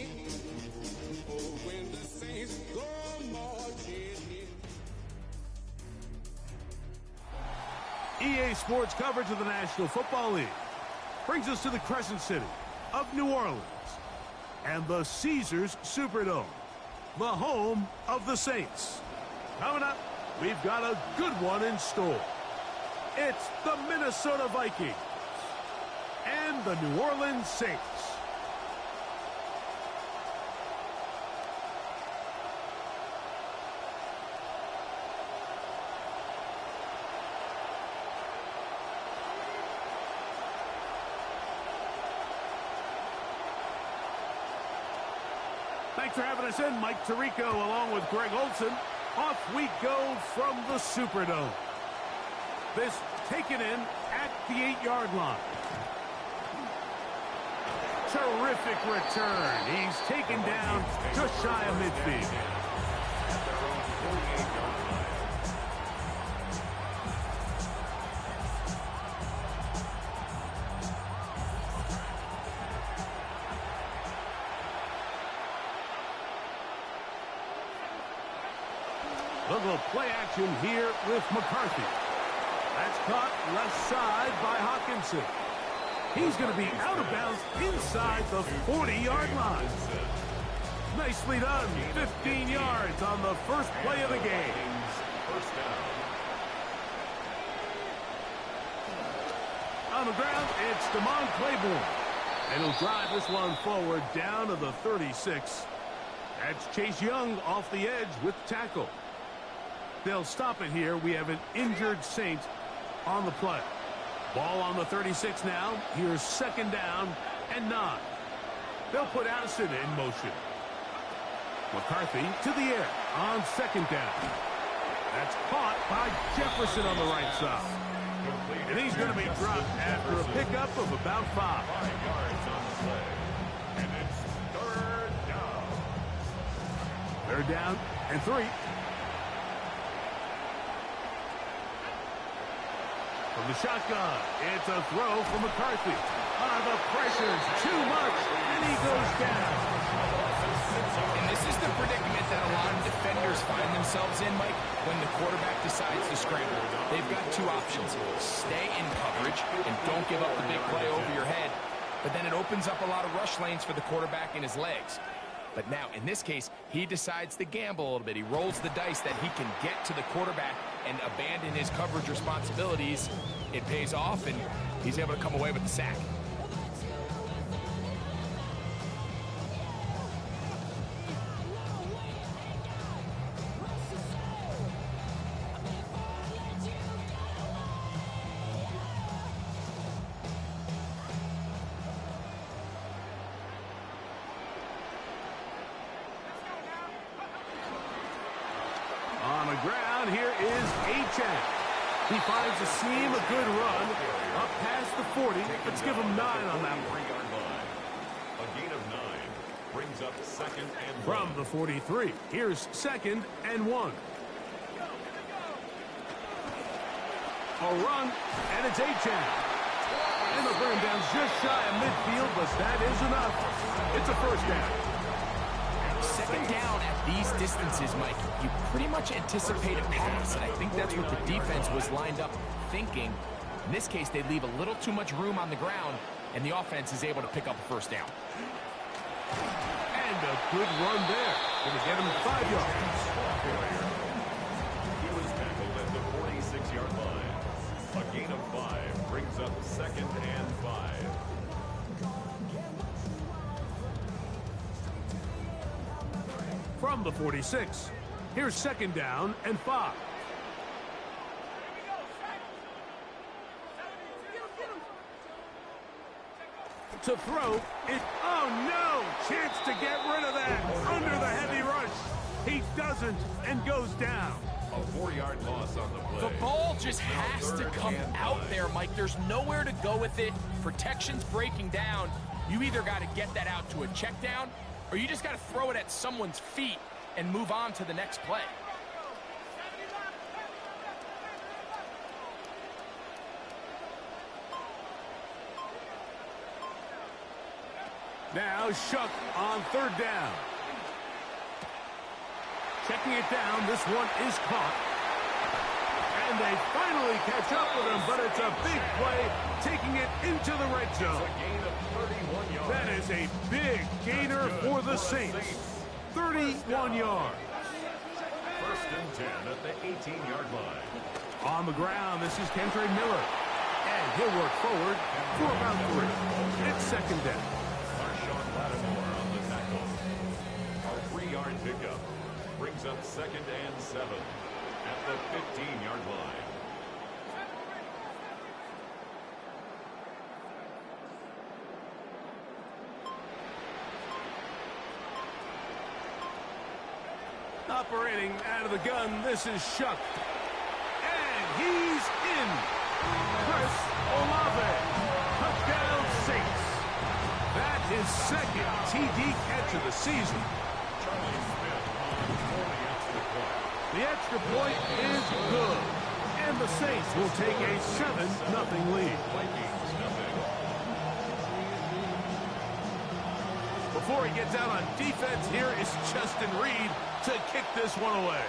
in. Oh, when the Saints go marching in. EA Sports coverage of the National Football League brings us to the Crescent City of New Orleans and the Caesars Superdome, the home of the Saints. Coming up, we've got a good one in store. It's the Minnesota Vikings and the New Orleans Saints. Thanks for having us in. Mike Tirico along with Greg Olson. Off we go from the Superdome. This taken in at the 8-yard line. Terrific return. He's taken down just shy of midfield. A little play action here with McCarthy. That's caught left side by Hockenson. He's going to be out of bounds inside the 40-yard line. Nicely done. 15 yards on the first play of the game. First down. On the ground, it's Damon Claiborne. And he'll drive this one forward down to the 36. That's Chase Young off the edge with tackle. They'll stop it here. We have an injured Saint on the play. Ball on the 36 now. Here's second down and 9. They'll put Addison in motion. McCarthy to the air on second down. That's caught by Jefferson on the right side. And he's going to be dropped after a pickup of about 5. 5 yards on the play. And it's third down. Third down and 3. From the shotgun, it's a throw from McCarthy. The pressure's too much, and he goes down. And this is the predicament that a lot of defenders find themselves in, Mike, when the quarterback decides to scramble. They've got 2 options. Stay in coverage and don't give up the big play over your head. But then it opens up a lot of rush lanes for the quarterback and his legs. But now, in this case, he decides to gamble a little bit. He rolls the dice that he can get to the quarterback and abandon his coverage responsibilities. It pays off, and he's able to come away with the sack. On the ground, here is Achane. He finds a seam, a good run, up past the 40. Let's give him 9 on that one. 3-yard line. A gain of 9 brings up second and 1. From the 43, here's second and 1. A run, and it's Achane. And they'll bring him down just shy of midfield, but that is enough. It's a first down. Second down at these distances, Mike, you pretty much anticipate a pass, and I think that's what the defense was lined up thinking. In this case, they leave a little too much room on the ground, and the offense is able to pick up a first down. And a good run there. Going to get him 5 yards. He was tackled at the 46-yard line. A gain of 5 brings up second and 5. From the 46, here's second down and 5. To throw it. Oh no! Chance to get rid of that under the heavy rush. He doesn't and goes down. A 4-yard loss on the play. The ball just has to come out there, Mike. There's nowhere to go with it. Protection's breaking down. You either got to get that out to a check down, or you just got to throw it at someone's feet and move on to the next play. Now Shuck on third down. Checking it down. This one is caught. And they finally catch up with him, but it's a big play, taking it into the red zone. That is a big gainer for the Saints. 31 yards. First and 10 at the 18-yard line. On the ground, this is Kendre Miller. And he'll work forward for about 3. It's second down. Marshawn Lattimore on the tackle. Our 3-yard pickup brings up second and 7 at the 15-yard line. Operating out of the gun, this is Shuck. And he's in. Chris Olave. Touchdown Saints. That is second TD catch of the season. Charlie Smith on the extra point. The extra point is good. And the Saints will take a 7-0 lead. Vikings nothing. Before he gets out on defense, here is Justin Reed to kick this one away.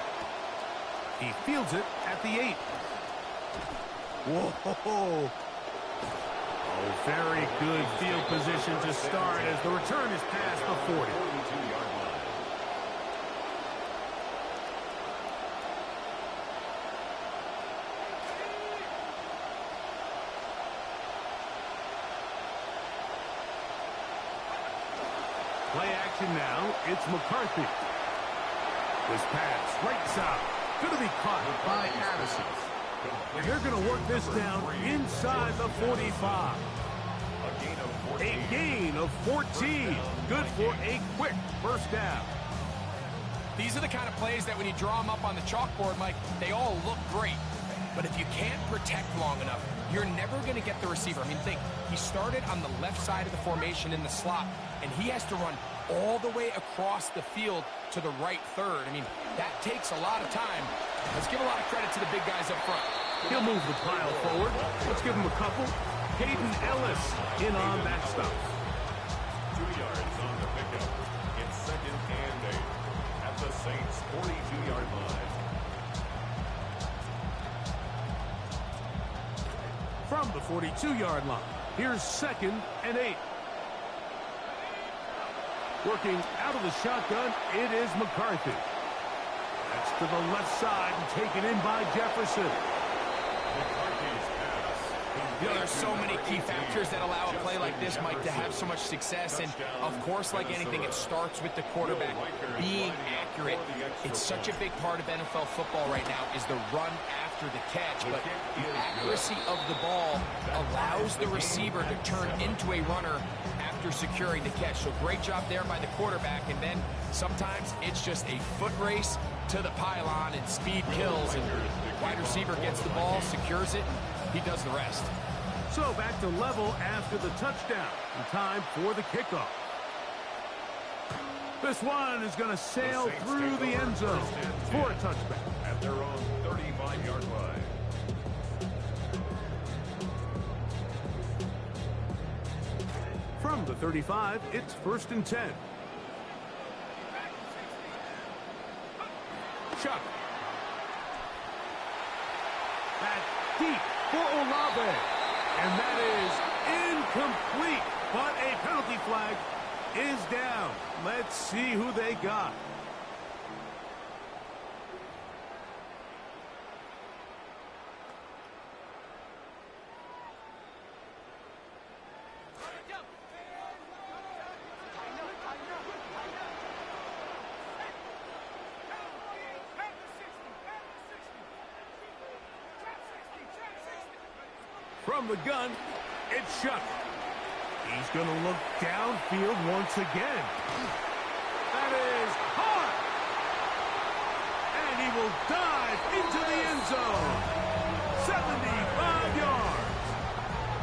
He fields it at the 8. Whoa. Oh, very good field position to start as the return is past the 40. 42-yard line. Play action now. It's McCarthy. This pass, right side, going to be caught by Addison. And they're going to work this down inside the 45. A gain of 14. Good for a quick first down. These are the kind of plays that when you draw them up on the chalkboard, Mike, they all look great. But if you can't protect long enough, you're never going to get the receiver. I mean, think, he started on the left side of the formation in the slot, and he has to run all the way across the field to the right third. I mean, that takes a lot of time. Let's give a lot of credit to the big guys up front. He'll move the pile forward. Let's give him a couple. Caden Ellis in on that stop. 2 yards on the pickup. It's second and 8 at the Saints' 42-yard line. From the 42-yard line, here's second and 8. Working out of the shotgun, it is McCarthy. That's to the left side and taken in by Jefferson. McCarthy's pass. You know, there's so many key factors that allow a play like this, Mike, to have so much success. And, of course, like anything, it starts with the quarterback being accurate. It's such a big part of NFL football right now is the run after the catch. But the accuracy of the ball allows the receiver to turn into a runner after securing the catch. So great job there by the quarterback. And then sometimes it's just a foot race to the pylon and speed kills. And wide receiver gets the ball, secures it, he does the rest. So back to level after the touchdown. And time for the kickoff. This one is going to sail through the end zone for a touchback. At their own 35-yard line. From the 35, it's first and 10. Chuck. Back deep for Olave. And that is incomplete. But a penalty flag is down. Let's see who they got. From the gun, it's Shuck. He's going to look downfield once again. That is hard. And he will dive into the end zone. 75 yards.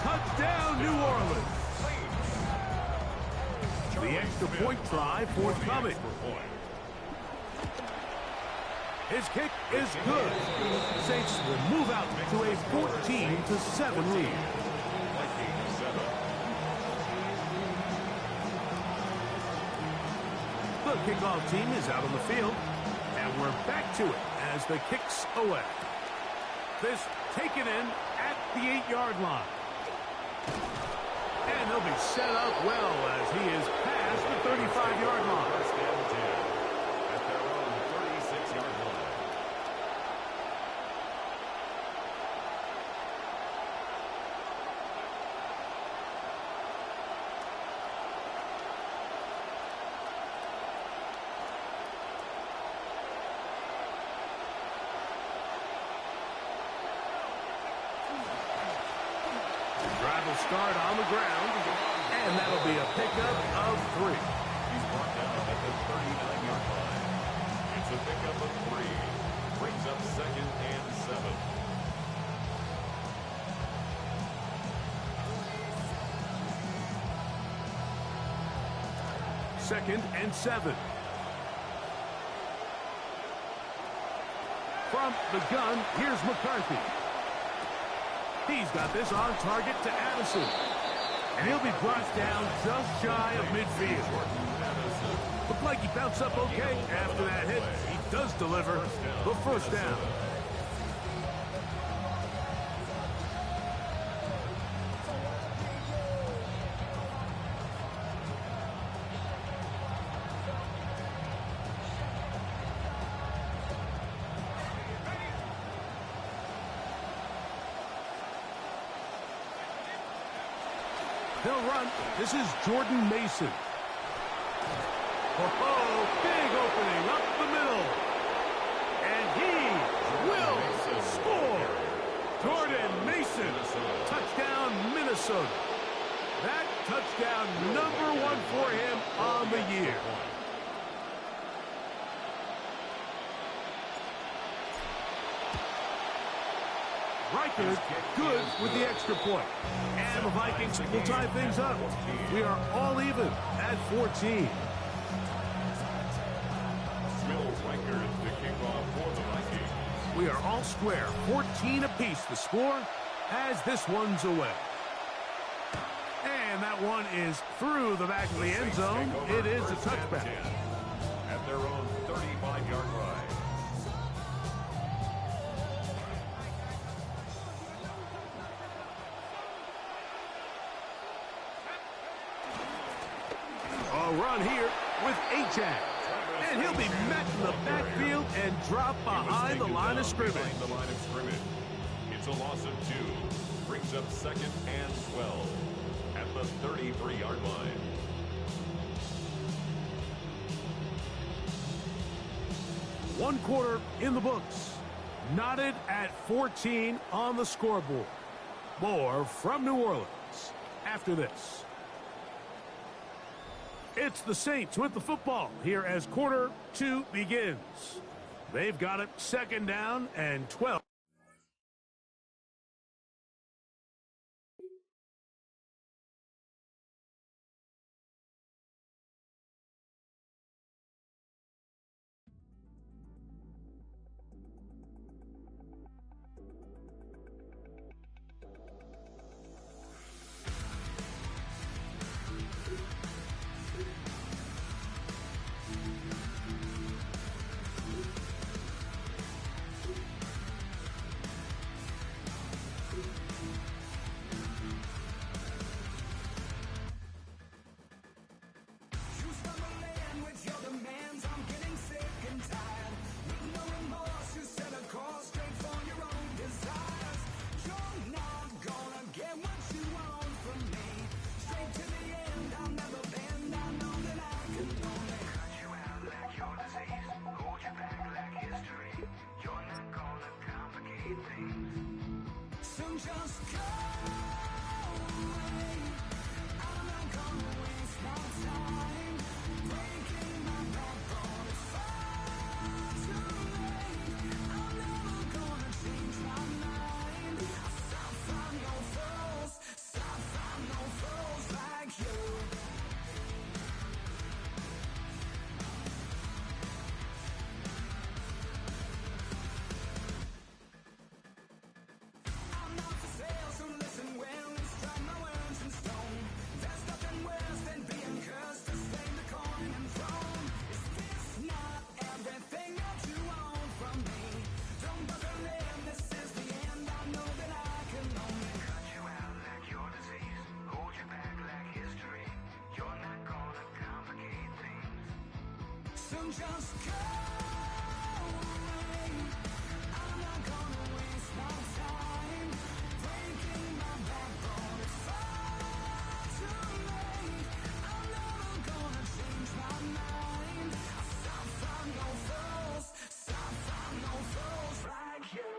Touchdown, New Orleans. The extra point try forthcoming. His kick is good. Saints will move out to a 14-7 lead. The kickoff team is out on the field, and we're back to it as the kick's away. This taken in at the 8-yard line. And he'll be set up well as he is past the 35-yard line. First and 10 at their own 36-yard line. Drive will start on the ground, and that'll be a pickup of 3. He's brought down at the 39-yard line. It's a pickup of 3. Brings up second and 7. Second and 7. From the gun, here's McCarthy. He's got this on target to Addison. And he'll be brought down just shy of midfield. Looked like he bounced up okay after that hit. He does deliver the first down. They'll run. This is Jordan Mason. Oh, big opening up the middle. And he will score. Jordan Mason. Touchdown, Minnesota. That touchdown #1 for him on the year. Riker good with the extra point. And the Vikings will tie things up. We are all even at 14. Will Riker to kick off for the Vikings. We are all square. 14 apiece the score as this one's away. And that one is through the back of the end zone. It is a touchback. At their own 35-yard line. A run here with Achane. And he'll be met in the backfield and dropped behind the line of scrimmage. It's a loss of 2. Brings up second and 12 at the 33-yard line. One quarter in the books. Knotted at 14 on the scoreboard. More from New Orleans after this. It's the Saints with the football here as quarter 2 begins. They've got it second down and 12. So just go away. I'm not gonna waste my time breaking my backbone. It's far too late. I'm never gonna change my mind. I'll find no fools, stop find no fools like you.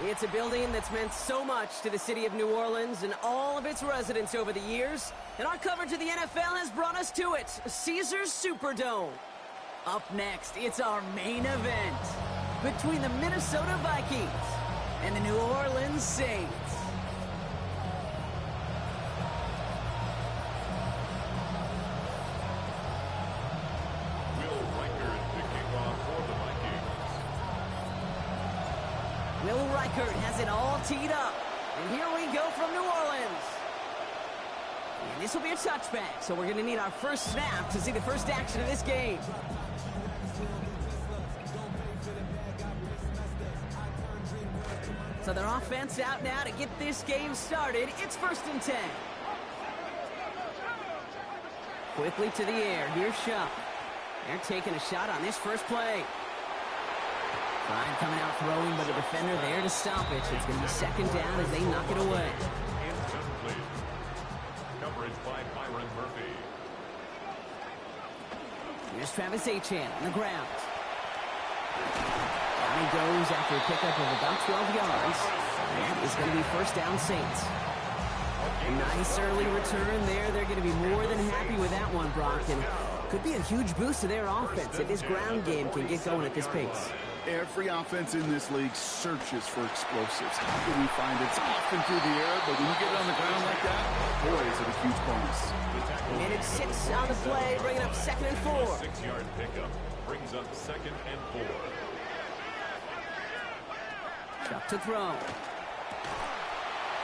It's a building that's meant so much to the city of New Orleans and all of its residents over the years, and our coverage of the NFL has brought us to it, Caesars Superdome. Up next, it's our main event between the Minnesota Vikings and the New Orleans Saints. Will Reichard to kick off for the Vikings. Will Reichard has it all teed up. And here we go from New Orleans. And this will be a touchback, so we're going to need our first snap to see the first action of this game. So their offense out now to get this game started. It's 1st and 10. Quickly to the air. Here's Shuck. They're taking a shot on this first play. Bryant coming out throwing, but the defender there to stop it. It's going to be 2nd down as they knock it away. Incomplete. Coverage by Byron Murphy. Here's Travis Etienne on the ground. Down he goes after a pickup of about 12 yards. That is going to be 1st down Saints. A nice early return there. They're going to be more than happy with that one, Brock. And could be a huge boost to their offense if this ground game can get going at this pace. Every offense in this league searches for explosives. How can we find it? It's often through the air, but when you get it on the ground like that, boy, is it a huge bonus. Minute 6 on the play, bringing up 2nd and 4. 6-yard pickup brings up 2nd and 4. Chuck to throw.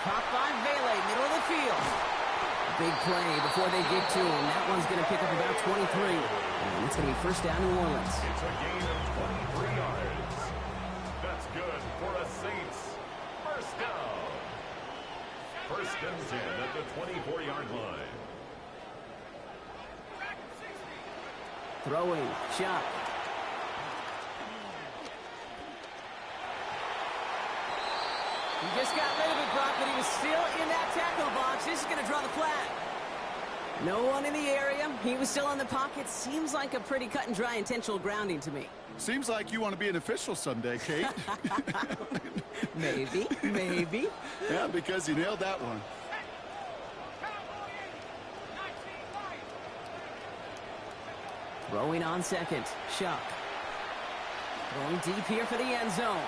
Caught by Vele, middle of the field. Big play before they get to him. That one's going to pick up about 23. And it's going to be 1st down New Orleans. It's a gain of 23 yards. That's good for a Saints 1st down. 1st and 10 at the 24-yard line. Throwing, Chuck. He just got rid of it, Brock, but he was still in that tackle box. This is going to draw the flag. No one in the area. He was still in the pocket. Seems like a pretty cut and dry intentional grounding to me. Seems like you want to be an official someday, Kate. Maybe, maybe. Yeah, because you nailed that one. Throwing on 2nd, Shuck. Going deep here for the end zone.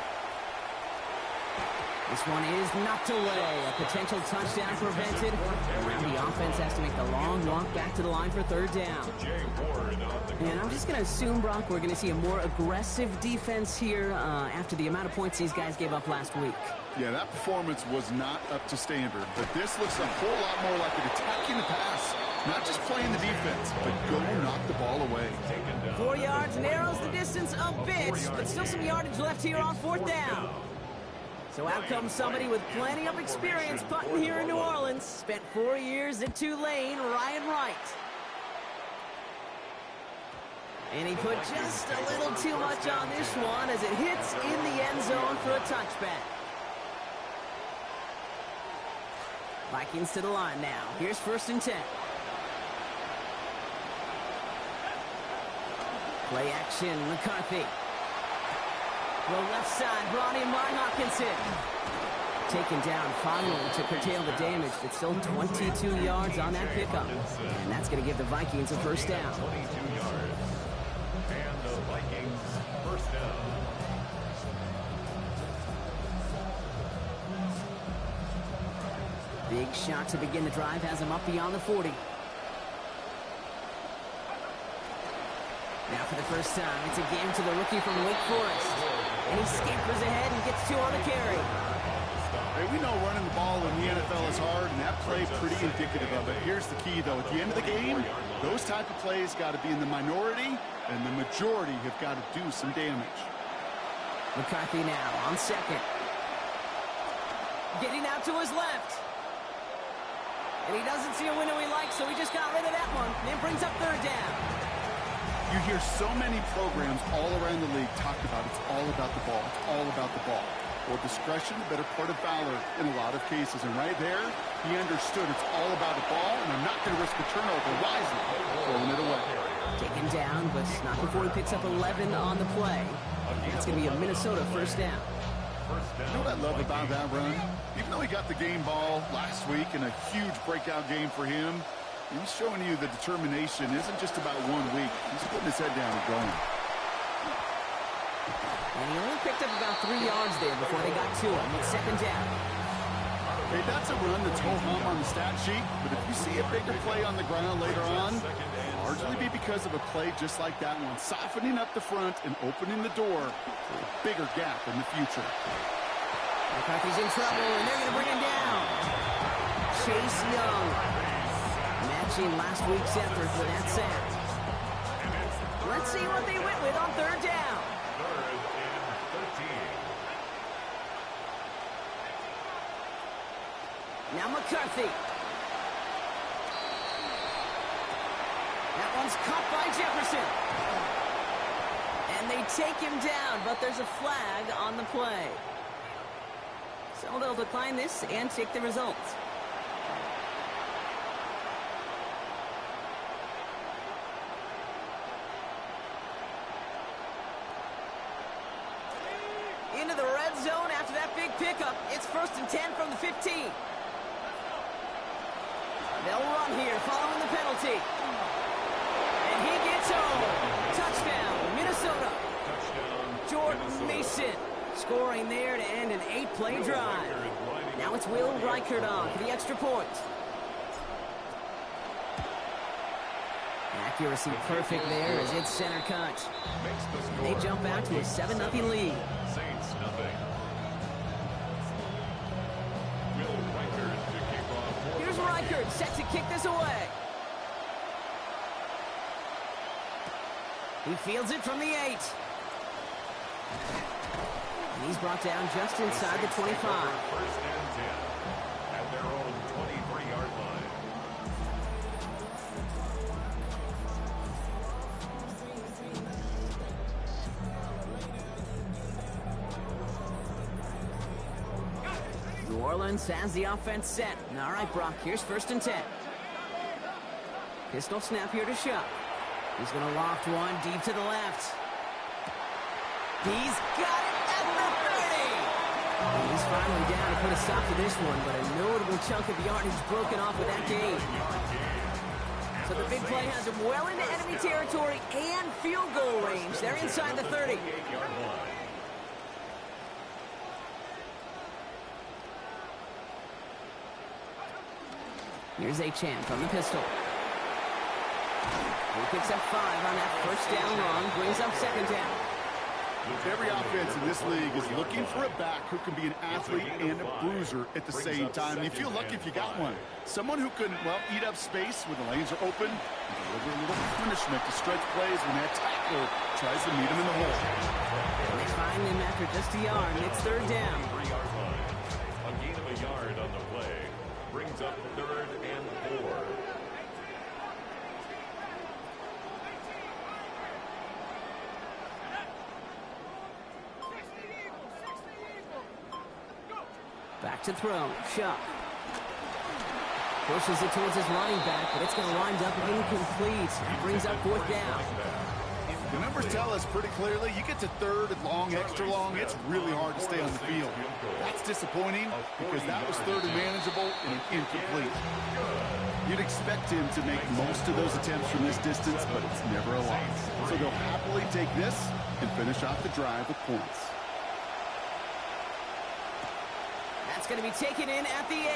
This one is knocked away. A potential touchdown prevented. And now the offense has to make the long walk back to the line for 3rd down. And I'm just going to assume, Brock, we're going to see a more aggressive defense here after the amount of points these guys gave up last week. Yeah, that performance was not up to standard, but this looks a whole lot more like an attacking the pass. Not just playing the defense, but go knock the ball away. 4 yards narrows the distance a bit, but still some yardage left here on 4th down. So out comes somebody with plenty of experience punting here in New Orleans. Spent 4 years at Tulane, Ryan Wright. And he put just a little too much on this one as it hits in the end zone for a touchback. Vikings to the line now. Here's 1st and 10. Play action, McCarthy. The left side brought in by Hawkinson. Taken down finally to curtail the damage, but still 22 yards on that pickup. And that's going to give the Vikings a 1st down. 22 yards. And the Vikings 1st down. Big shot to begin the drive has him up beyond the 40. Now for the first time, it's a game to the rookie from Wake Forest. And he scampers ahead and gets 2 on the carry. Hey, we know running the ball in the NFL is hard, and that play pretty indicative of it. Here's the key, though. At the end of the game, those type of plays got to be in the minority, and the majority have got to do some damage. McCarthy now on 2nd. Getting out to his left. And he doesn't see a window he likes, so he just got rid of that one. And brings up 3rd down. You hear so many programs all around the league talk about it's all about the ball. It's all about the ball. Well, discretion, the better part of valor in a lot of cases. And right there, he understood it's all about the ball, and I'm not going to risk a turnover wisely, throwing it away. Taken down, but not before he picks up 11 on the play. That's going to be a Minnesota 1st down. You know what I love about that run? Even though he got the game ball last week in a huge breakout game for him, he's showing you the determination isn't just about 1 week. He's putting his head down and going. And he only picked up about 3 yards there before they got to him. It's 2nd down. Hey, that's a run that's ho-hum on the stat sheet, but if you see a bigger play on the ground later on, largely be because of a play just like that one, softening up the front and opening the door for a bigger gap in the future. McCarthy's in trouble, and they're going to bring him down. Chase Young matching last week's effort for that sack. Let's see what they went with on 3rd down. 3rd and 13. Now McCarthy. That one's caught by Jefferson. And they take him down, but there's a flag on the play. So they'll decline this and take the results. Into the red zone after that big pickup. It's 1st and 10 from the 15. They'll run here following the penalty. And he gets home. Touchdown, Minnesota. Jordan Mason scoring there to end an 8-play drive. Now it's Will Reichert on for the extra point. Accuracy perfect there as it's center cut. They jump back to a 7-0 lead. Saints nothing. Will Reichert to kick off. Here's Reichert set to kick this away. He fields it from the 8. And he's brought down just inside the 25. 1st and 10 at their own 23-yard line. New Orleans has the offense set. All right, Brock, here's 1st and 10. Pistol snap here to Shuck. He's going to loft one deep to the left. He's got it at the 30. He's finally down to put a stop to this one, but a notable chunk of yardage broken off with that gain. So the big play has him well into enemy territory and field goal range. They're inside the 30. Here's Achane from the pistol. He picks up 5 on that 1st down run, brings up 2nd down. Every offense in this league is looking for a back who can be an athlete and a bruiser at the same time. And you feel lucky if you got one. Someone who can, well, eat up space when the lanes are open and deliver a little punishment to stretch plays when that tackler tries to meet him in the hole. And they find him after just a yard, and it's 3rd down. 3-yard line. A gain of a yard on the play brings up 3rd and 4. Back to throw. Shuck. Pushes it towards his running back, but it's going to wind up incomplete. That brings up 4th down. The numbers tell us pretty clearly, you get to 3rd and long, extra long, it's really hard to stay on the field. That's disappointing because that was 3rd and manageable and incomplete. You'd expect him to make most of those attempts from this distance, but it's never a lot. So they'll happily take this and finish off the drive with points. That's going to be taken in at the 8.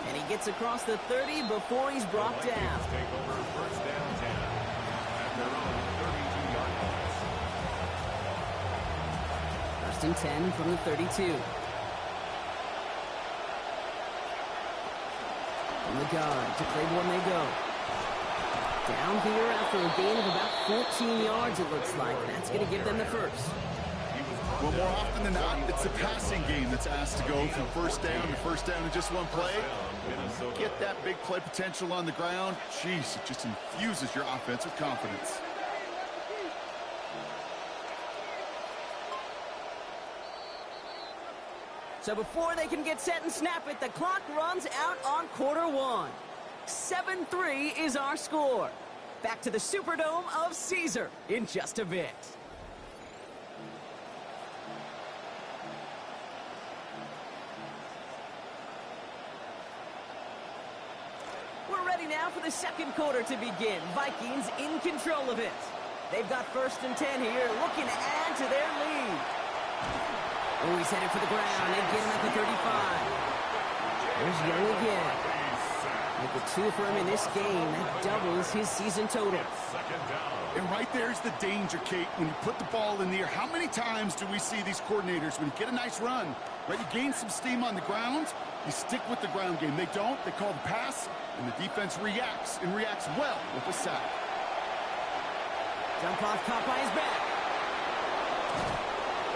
And he gets across the 30 before he's brought down. Take over 1st down 10 at their own 32-yard line. 1st and 10 from the 32. From the gun to Claiborne they go. Down here after a gain of about 14 yards, it looks like. That's going to give them the 1st. Well, more often than not, it's the passing game that's asked to go from 1st down to 1st down in just one play. Get that big play potential on the ground. Jeez, it just infuses your offense with confidence. So before they can get set and snap it, the clock runs out on quarter 1. 7-3 is our score. Back to the Superdome of Caesar in just a bit. We're ready now for the 2nd quarter to begin. Vikings in control of it. They've got 1st and 10 here, looking to add to their lead. Oh, he's headed for the ground. They get him at the 35. There's Young again. With the 2 for him in this game, that doubles his season total. And right there's the danger, Kate. When you put the ball in the air, how many times do we see these coordinators, when you get a nice run, right, you gain some steam on the ground, you stick with the ground game. They don't. They call the pass, and the defense reacts, and reacts well with the sack. Jump off caught by his back.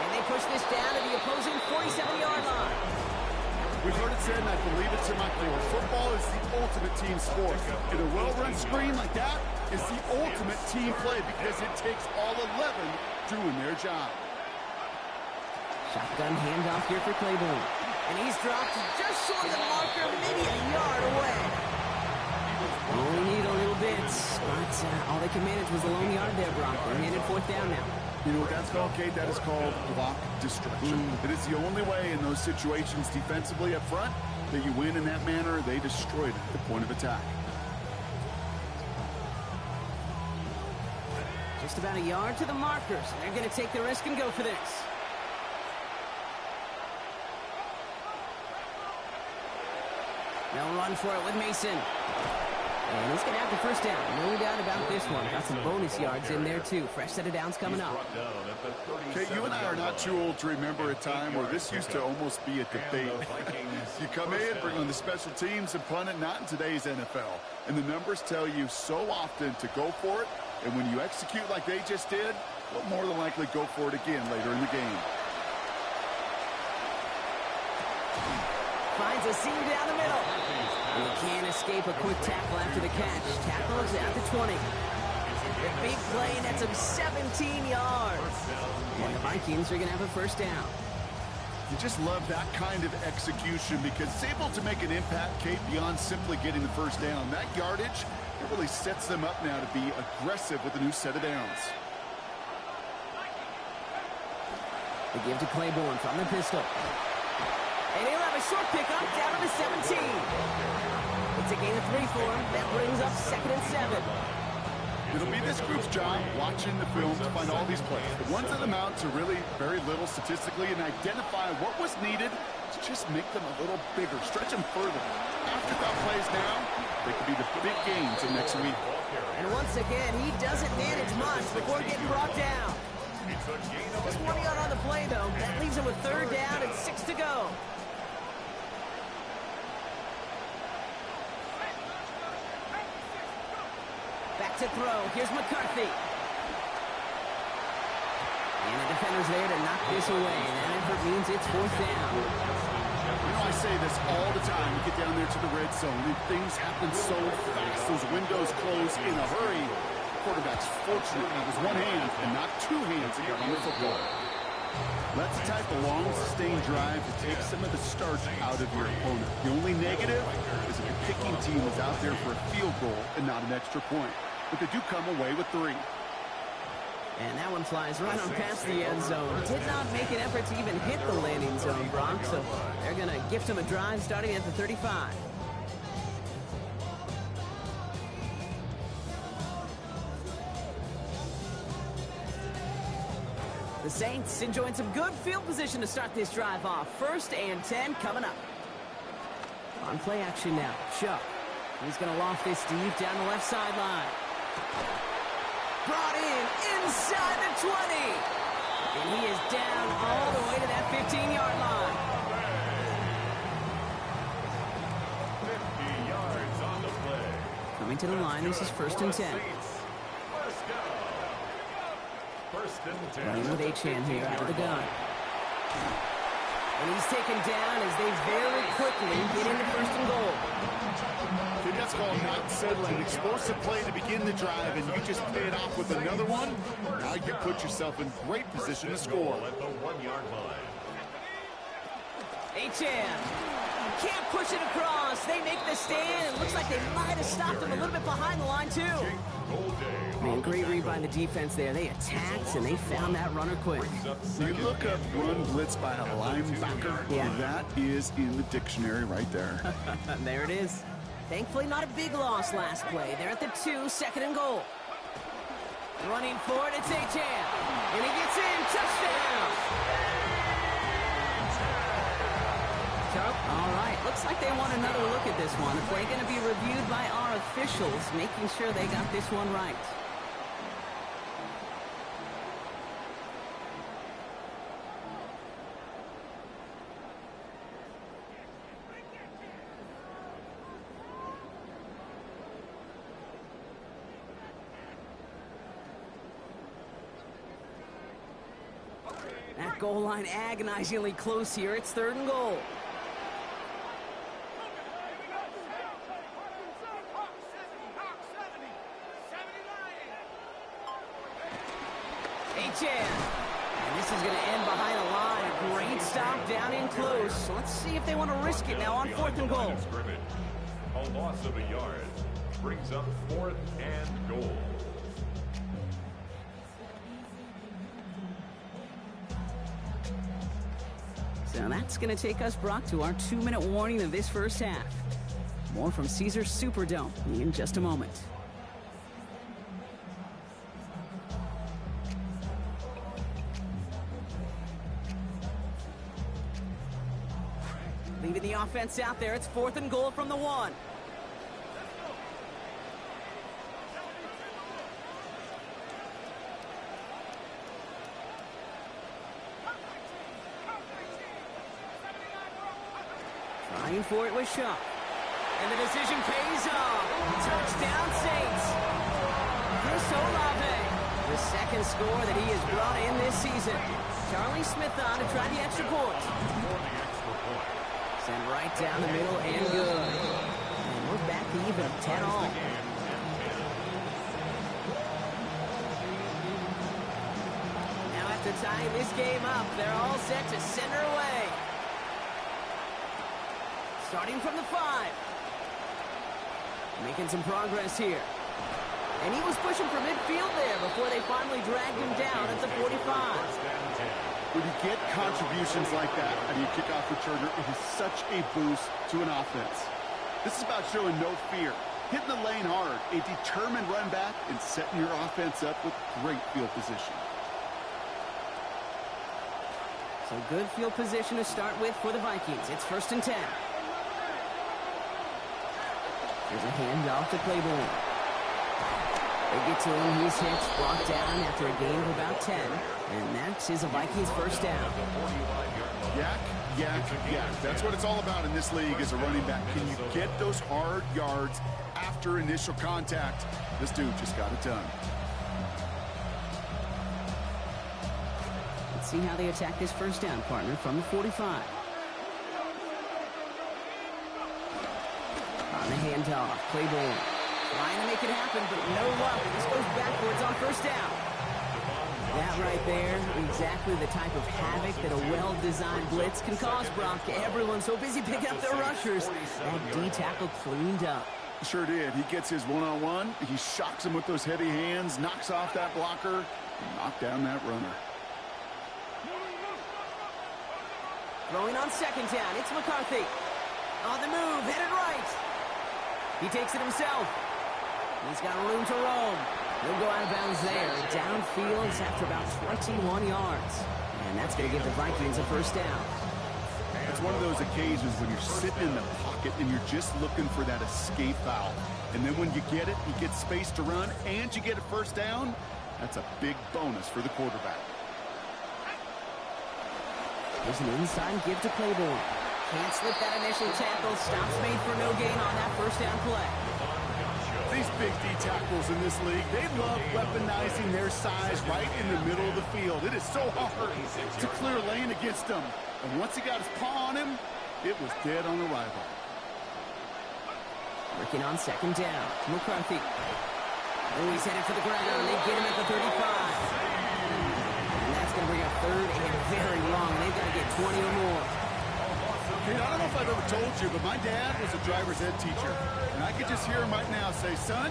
And they push this down to the opposing 47-yard line. We've heard it said, and I believe it to my core. Football is the ultimate team sport. And a well-run screen like that is the ultimate team play because it takes all 11 doing their job. Shotgun handoff here for Claiborne. And he's dropped just short of the marker, maybe a yard away. Only need a little bit, but all they can manage was a lone yard there, Brock. They're headed 4th down now. You know what that's called, Kate? That is called block destruction. It is the only way in those situations defensively up front that you win in that manner. They destroyed it at the point of attack. Just about a yard to the markers. They're going to take the risk and go for this. They'll run for it with Mason. And he's going to have the first down. No doubt about this one. Got some bonus yards in there, too. Fresh set of downs coming up. Okay, you and I are not too old to remember a time where this used to almost be a debate. You come in, bring on the special teams, and punt it. Not in today's NFL. And the numbers tell you so often to go for it. And when you execute like they just did, you'll more than likely go for it again later in the game. Finds a seam down the middle. And he can't escape a quick tackle after the catch. Tackle is at the 20. The big play nets him 17 yards. And the Vikings are going to have a first down. You just love that kind of execution because it's able to make an impact, Kate, beyond simply getting the first down. That yardage, it really sets them up now to be aggressive with a new set of downs. They give to Claiborne from the pistol. And he'll have a short pickup down to the 17. It's a gain of 3 for him. That brings up 2nd and 7. It'll be this group's job watching the film to find all these plays. The ones that amount to really very little statistically and identify what was needed to just make them a little bigger, stretch them further. Afterthought plays now, they could be the big games of next week. And once again, he doesn't manage much before getting brought down. Just 1 yard on the play, though. That leaves him with 3rd down and 6 to go. Back to throw. Here's McCarthy. And the defender's there to knock this away. That effort means it's 4th down. You know, I say this all the time. You get down there to the red zone, and things happen so fast. Those windows close in a hurry. Quarterback's fortunate with one hand and not 2 hands to get on the football. That's the type of long, sustained drive to take some of the starch out of your opponent. The only negative is if the kicking team is out there for a field goal and not an extra point. But they do come away with 3. And that one flies right on past the end zone. Did not make an effort to even hit the landing zone, Brock. So they're going to gift him a drive starting at the 35. The Saints enjoying some good field position to start this drive off. 1st and 10 coming up. On play action now. Chuck. He's going to loft this deep down the left sideline. Brought in inside the 20. And he is down all the way to that 15-yard line. 50 yards on the play. Coming to the line, this is 1st and 10. First and 10. Running with Achane here out of the gun. And he's taken down as they very quickly get into 1st and goal. Okay, that's called not settling. Explosive play to begin the drive, and you just pay it off with another one. Now you put yourself in great position to score. At the 1-yard line. Achane can't push it across. They make the stand. It looks like they might have stopped him a little bit behind the line, too. Man, great read by the defense there. They attacked, and they found that runner quick. You look up run blitz by a linebacker, Yeah. that is in the dictionary right there. There it is. Thankfully, not a big loss last play. They're at the 2, 2nd and goal. Running for it, it's Achane. And he gets in. Touchdown. All right. Looks like they want another look at this one. The play going to be reviewed by our officials, making sure they got this one right. That goal line agonizingly close here. It's 3rd and goal. Achane. And this is going to end behind the line. A great stop down in close. So let's see if they want to risk it now on 4th and goal. A loss of a yard brings up 4th and goal. So that's going to take us, Brock, to our 2-minute warning of this first half. More from Caesars Superdome in just a moment. Leaving the offense out there. It's 4th and goal from the 1. Trying for it with Shaw. And the decision pays off. Touchdown Saints. Chris Olave. The second score that he has brought in this season. Charlie Smith on to try the extra point. Sent right down the middle and good. And we're back to even 10-all. Now after tying this game up, they're all set to send her away. Starting from the 5. Making some progress here. And he was pushing for midfield there before they finally dragged him down at the 45. When you get contributions like that out of your kickoff returner, it is such a boost to an offense. This is about showing no fear, hitting the lane hard, a determined run back, and setting your offense up with great field position. So good field position to start with for the Vikings. It's 1st and 10. There's a handoff to Claiborne. They get to him. He's hit, brought down after a gain of about 10. And that is a Vikings first down. Yak, yak, yak. That's what it's all about in this league as a running back. Can you get those hard yards after initial contact? This dude just got it done. Let's see how they attack this first down, partner, from the 45. On the handoff, Claiborne trying to make it happen, but no luck. This goes backwards on first down. That right there, exactly the type of havoc that a well-designed blitz can cause, Brock. Everyone's so busy picking up their rushers. That D tackle cleaned up. Sure did. He gets his one-on-one. He shocks him with those heavy hands, knocks off that blocker, and knocks down that runner. Throwing on 2nd down, it's McCarthy. On the move, headed right. He takes it himself. He's got room to roam. He'll go out of bounds there. Downfield after about 21 yards. And that's going to give the Vikings a first down. It's one of those occasions when you're sitting in the pocket and you're just looking for that escape valve. And then when you get it, you get space to run, and you get a first down. That's a big bonus for the quarterback. There's an inside give to Claiborne. Can't slip that initial tackle. Stops made for no gain on that first down play. These big D tackles in this league, they love weaponizing their size right in the middle of the field. It is so hard to clear lane against them. And once he got his paw on him, it was dead on arrival. Working on 2nd down. McCarthy. Oh, he's headed for the ground. They get him at the 35. And that's going to bring up 3rd and very long. They've got to get 20 or more. I don't know if I've ever told you, but my dad was a driver's ed teacher. And I could just hear him right now say, son,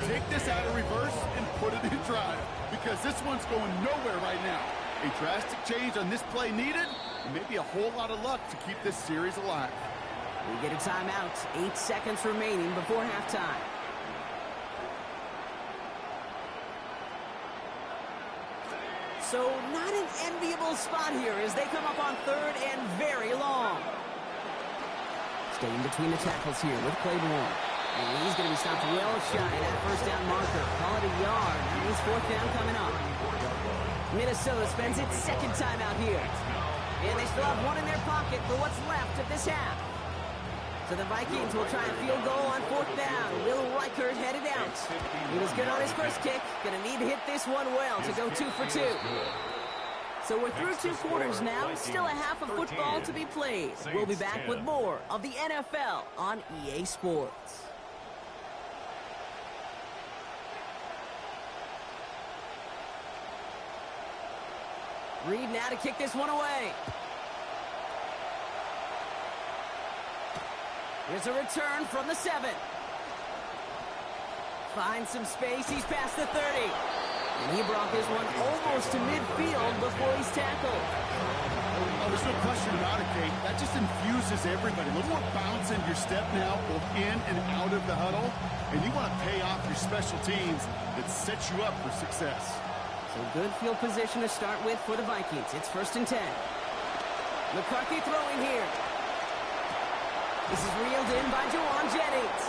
take this out of reverse and put it in drive. Because this one's going nowhere right now. A drastic change on this play needed, and maybe a whole lot of luck to keep this series alive. We get a timeout. 8 seconds remaining before halftime. So not an enviable spot here as they come up on 3rd and very long. Staying between the tackles here with Claiborne. And he's going to be stopped well shy of that first down marker. Call it a yard. That means 4th down coming up. Minnesota spends its 2nd time out here. And they still have one in their pocket for what's left of this half. So the Vikings will try a field goal on 4th down. Will Reichert headed out. He was good on his first kick. Going to need to hit this one well to go 2 for 2. So we're through 2 quarters now. Still a half of football to be played. We'll be back with more of the NFL on EA Sports. Reed now to kick this one away. Here's a return from the 7. Finds some space. He's past the 30. And he brought this one almost to midfield before he's tackled. Oh, there's no question about it, Kate. That just infuses everybody. A little more bounce in your step now, both in and out of the huddle. And you want to pay off your special teams that sets you up for success. So good field position to start with for the Vikings. It's 1st and 10. McCarthy throwing here. This is reeled in by Jauan Jennings.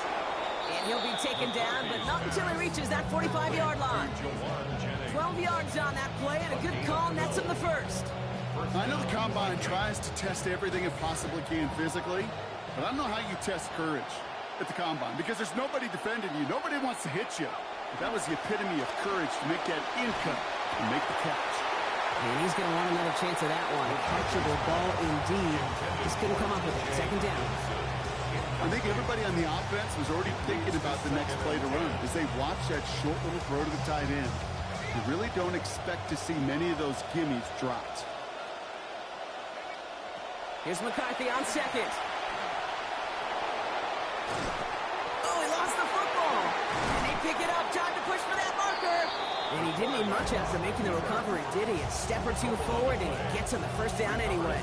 And he'll be taken down, but not until he reaches that 45-yard line. 12 yards on that play, and a good call nets him the first. I know the Combine tries to test everything it possibly can physically, but I don't know how you test courage at the Combine, because there's nobody defending you. Nobody wants to hit you. But that was the epitome of courage to make that in cut and make the catch. And he's going to want another chance at that one. A catchable ball indeed. Just couldn't come up with it. 2nd down. I think everybody on the offense was already thinking about the next play to run as they watch that short little throw to the tight end. You really don't expect to see many of those gimmies dropped. Here's McCarthy on 2nd. Oh, he lost the football. And they pick it up. Time to push for that marker. And he didn't need much after making the recovery, did he? A step or two forward, and he gets him the 1st down anyway.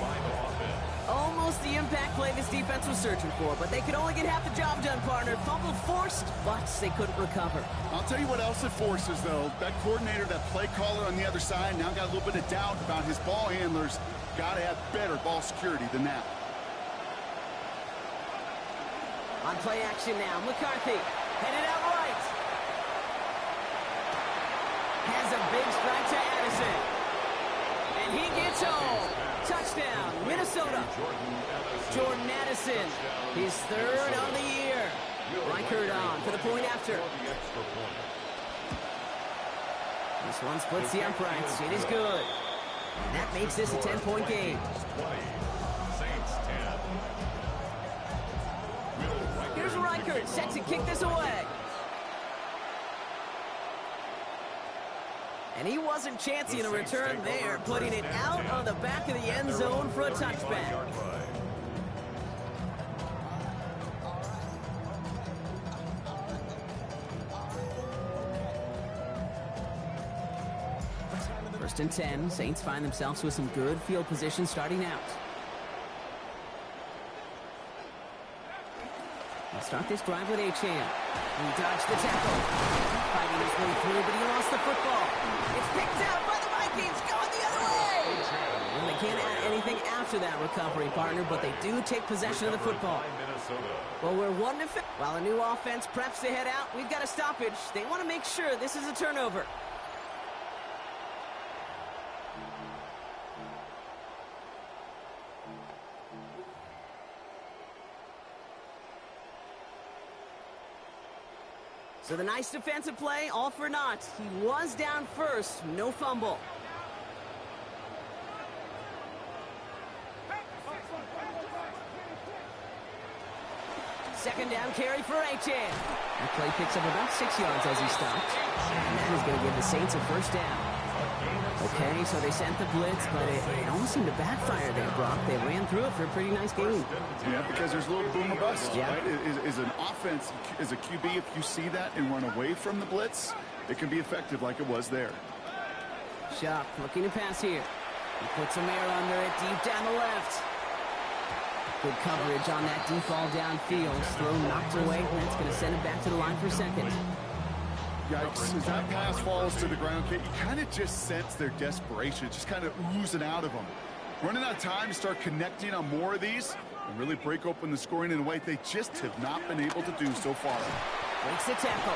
Almost the impact play this defense was searching for, but they could only get half the job done, partner. Fumble forced, but they couldn't recover. I'll tell you what else it forces, though. That coordinator, that play caller on the other side, now got a little bit of doubt about his ball handlers. Got to have better ball security than that. On play action now, McCarthy headed out right. Has a big strike to Addison. And he gets home. Touchdown, Minnesota. Jordan Addison, his 3rd of the year. Reichert on for the point after. This one splits the uprights. It is good. And that makes this a 10-point game. Here's Reichert set to kick this away. And he wasn't chancing a return there, putting it out of the back of the end zone for a touchback. First and 10, Saints find themselves with some good field position starting out. They'll start this drive with Achane. He dodged the tackle. Fighting his way through, but he lost the football. It's picked out by the Vikings, going the other way. Well, they can't add anything after that recovery, partner, but they do take possession of the football. Well, we're 1-0. While a new offense preps to head out, we've got a stoppage. They want to make sure this is a turnover. So the nice defensive play, all for naught. He was down first, no fumble. Second down carry for Achane. The play picks up about 6 yards as he stopped. And that is going to give the Saints a 1st down. Okay, so they sent the blitz, but it almost seemed to backfire there, Brock. They ran through it for a pretty nice game. Yeah, because there's a little boom or bust, yeah. Right? Is an offense, as a QB, if you see that and run away from the blitz, it can be effective like it was there. Sharp looking to pass here. He puts some air under it, deep down the left. Good coverage on that deep ball downfield. Throw knocked away, and that's going to send it back to the line for 2nd. Yikes, as that pass falls to the ground, Kate, you kind of just sense their desperation. It's just kind of oozing out of them. Running out of time to start connecting on more of these and really break open the scoring in a way they just have not been able to do so far. Breaks the tackle.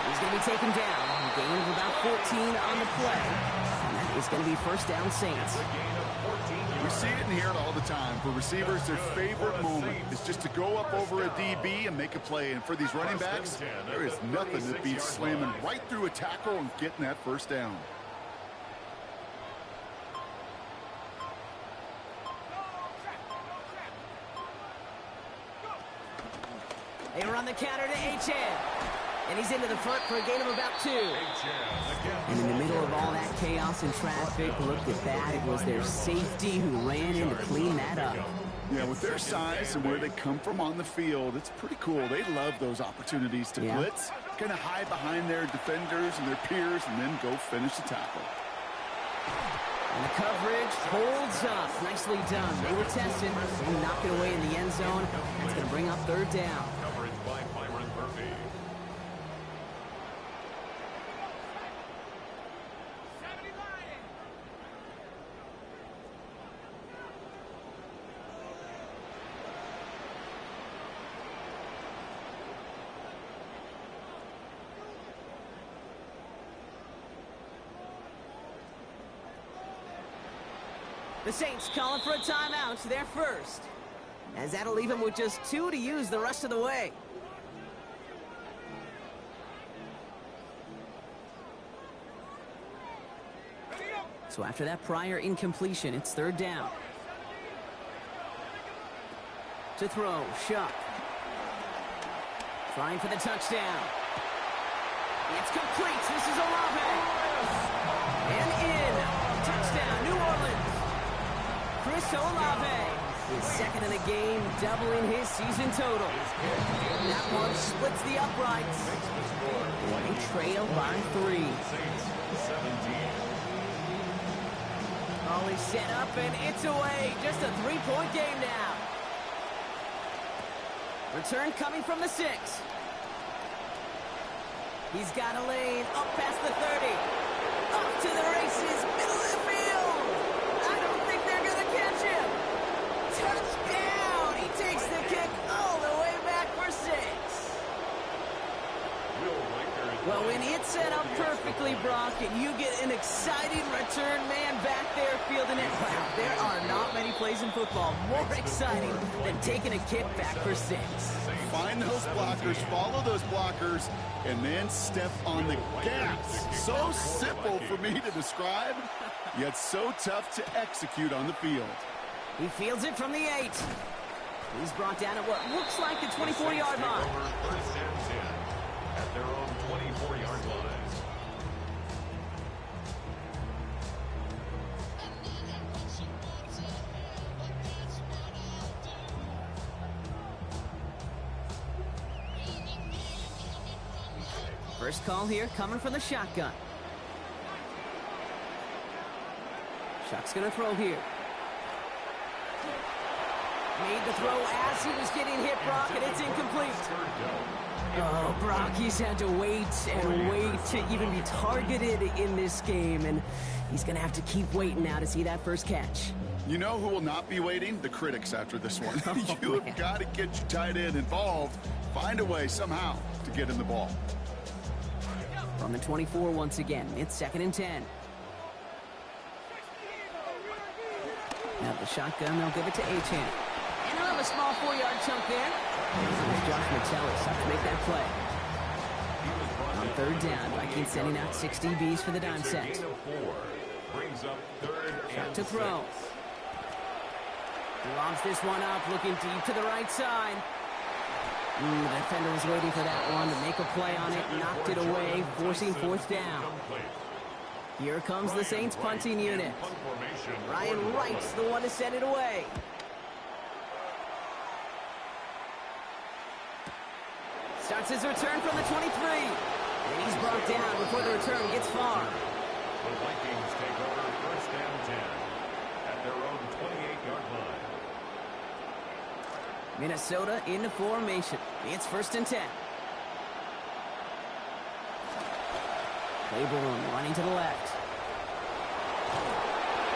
He's going to be taken down. A gain of about 14 on the play. And that is going to be 1st down Saints. We see it and hear it all the time. For receivers, their favorite moment is just to go up over a DB and make a play. And for these running backs, there is nothing that beats slamming right through a tackle and getting that 1st down. They run the counter to Achane. And he's into the front for a gain of about 2. And in the middle of all that chaos and traffic, look at that. It was their safety who ran in to clean that up. Yeah, with their size and where they come from on the field, it's pretty cool. They love those opportunities to blitz, kind of hide behind their defenders and their peers, and then go finish the tackle. And the coverage holds up. Nicely done. They were tested. They knocked it away in the end zone. That's going to bring up 3rd down. Coverage by Byron Murphy. The Saints calling for a timeout. They're first. As that'll leave them with just 2 to use the rest of the way. So after that prior incompletion, it's 3rd down. To throw, Shuck. Trying for the touchdown. It's complete. This is Olave. And in. Touchdown, New Orleans. Chris Olave is 2nd in the game, doubling his season total. That one splits the uprights. They trail by 3. All is set up, and it's away. Just a 3-point game now. Return coming from the 6. He's got a lane up past the 30. Up to the races, middle of the field. I don't think they're going to catch him. Touchdown! He takes the kick all the way back for 6. Well, when it's set up perfectly, Brock, and you get an exciting return man back there fielding it, wow, there are not many plays in football more exciting than taking a kick back for 6. Find those blockers, follow those blockers, and then step on the gas. So simple for me to describe, yet so tough to execute on the field. He fields it from the 8. He's brought down at what looks like the 24-yard line. First and 10 at their own 24-yard line. First call here coming from the shotgun. Shuck's going to throw here. Made the throw as he was getting hit, Brock, and it's incomplete. Oh, Brock, he's had to wait and wait to even be targeted in this game, and he's going to have to keep waiting now to see that first catch. You know who will not be waiting? The critics after this one. You have got to get your tight end involved. Find a way somehow to get in the ball. From the 24 once again, it's 2nd and 10. Now the shotgun, they'll give it to Achane. And they'll have a small 4-yard chunk there. Here's Josh Metellus up to make that play. On 3rd down, Vikings sending out 6 DBs for the dime set. Brings up 3rd and To throw. He lobs this one up, looking deep to the right side. The defender was waiting for that one to make a play on it, knocked it away, forcing 4th down. Here comes the Saints punting unit. Ryan Wright's the one to send it away. Starts his return from the 23. And he's brought down before the return gets far. The Vikings take over 1st and 10 at their own 28-yard line. Minnesota into formation. It's 1st and 10. Claiborne running to the left.